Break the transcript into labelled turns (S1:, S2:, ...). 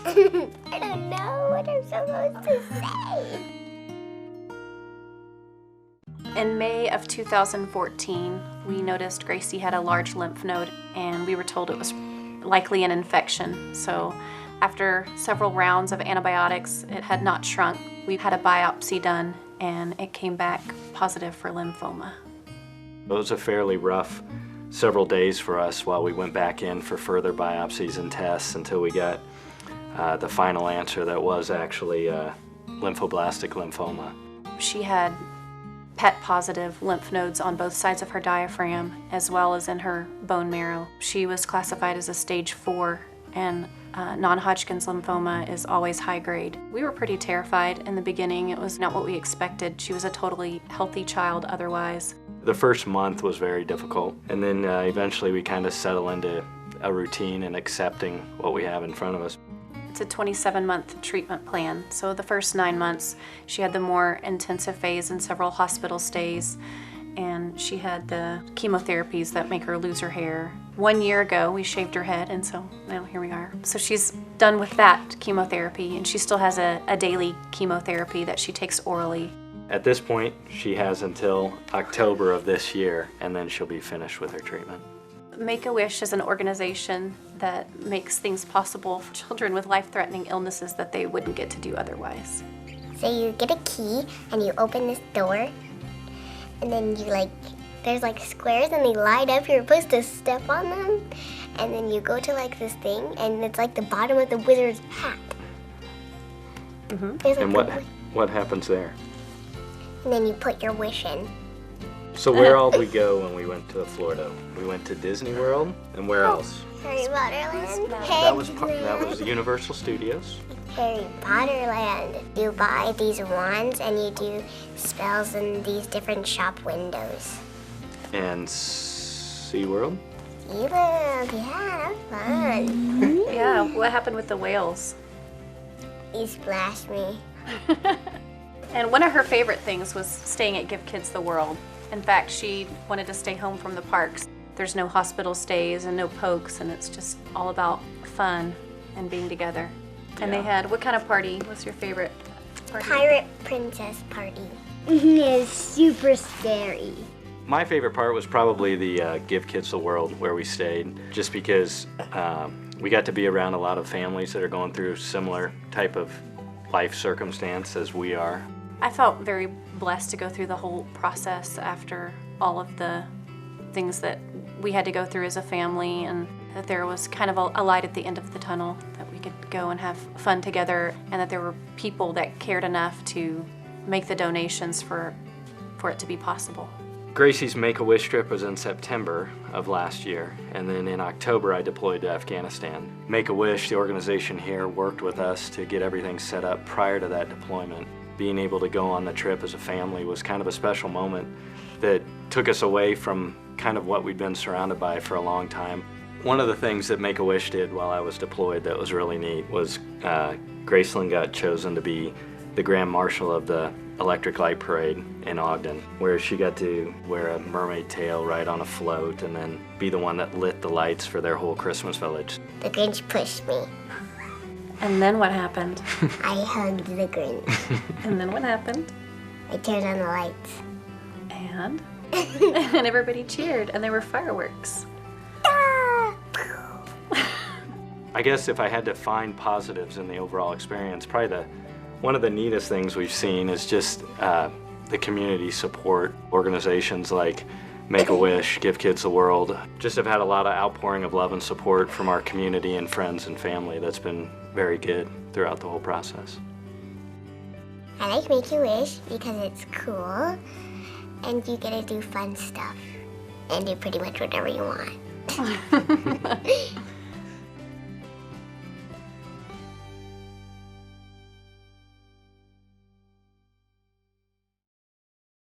S1: I don't know what I'm supposed to say.
S2: In May of 2014, we noticed Gracie had a large lymph node, and we were told it was likely an infection. So after several rounds of antibiotics, it had not shrunk. We had a biopsy done, and it came back positive for lymphoma.
S3: It was a fairly rough several days for us while we went back in for further biopsies and tests until we got the final answer that was actually lymphoblastic lymphoma.
S2: She had PET-positive lymph nodes on both sides of her diaphragm, as well as in her bone marrow. She was classified as a stage 4, and non-Hodgkin's lymphoma is always high grade. We were pretty terrified in the beginning. It was not what we expected. She was a totally healthy child otherwise.
S3: The first month was very difficult, and then eventually we kind of settle into a routine and accepting what we have in front of us.
S2: It's a 27-month treatment plan. So the first 9 months, she had the more intensive phase and several hospital stays, and she had the chemotherapies that make her lose her hair. 1 year ago, we shaved her head, and so now here we are. So she's done with that chemotherapy, and she still has a daily chemotherapy that she takes orally.
S3: At this point, she has until October of this year, and then she'll be finished with her treatment.
S2: Make-A-Wish is an organization that makes things possible for children with life-threatening illnesses that they wouldn't get to do otherwise.
S1: So you get a key and you open this door, and then there's squares and they light up. You're supposed to step on them, and then you go to this thing, and it's like the bottom of the wizard's hat.
S2: Mm-hmm.
S3: And what happens there?
S1: And then you put your wish in.
S3: So where all did we go when we went to Florida? We went to Disney World, and where else?
S1: Harry Potter Land.
S3: That was Universal Studios.
S1: Harry Potter Land. You buy these wands and you do spells in these different shop windows.
S3: And SeaWorld?
S1: SeaWorld, yeah, that's fun.
S2: Yeah, what happened with the whales?
S1: You splashed me.
S2: And one of her favorite things was staying at Give Kids the World. In fact, she wanted to stay home from the parks. There's no hospital stays and no pokes, and it's just all about fun and being together. And they had, what kind of party was your favorite party?
S1: Pirate Princess Party. It's super scary.
S3: My favorite part was probably the Give Kids the World where we stayed, just because we got to be around a lot of families that are going through similar type of life circumstance as we are.
S2: I felt very blessed to go through the whole process after all of the things that we had to go through as a family, and that there was kind of a light at the end of the tunnel, that we could go and have fun together, and that there were people that cared enough to make the donations for it to be possible.
S3: Gracie's Make-A-Wish trip was in September of last year, and then in October I deployed to Afghanistan. Make-A-Wish, the organization here, worked with us to get everything set up prior to that deployment. Being able to go on the trip as a family was kind of a special moment that took us away from kind of what we'd been surrounded by for a long time. One of the things that Make-A-Wish did while I was deployed that was really neat was Graceland got chosen to be the Grand Marshal of the Electric Light Parade in Ogden, where she got to wear a mermaid tail right on a float and then be the one that lit the lights for their whole Christmas village.
S1: The Grinch pushed me.
S2: And then what happened?
S1: I hugged the Grinch.
S2: And then what happened?
S1: I turned on the lights.
S2: And? And everybody cheered, and there were fireworks.
S1: Ah!
S3: I guess if I had to find positives in the overall experience, probably one of the neatest things we've seen is just the community support. Organizations like Make-A-Wish, Give Kids the World, just have had a lot of outpouring of love and support from our community and friends and family. That's been very good throughout the whole process.
S1: I like Make-A-Wish because it's cool and you get to do fun stuff and do pretty much whatever you want.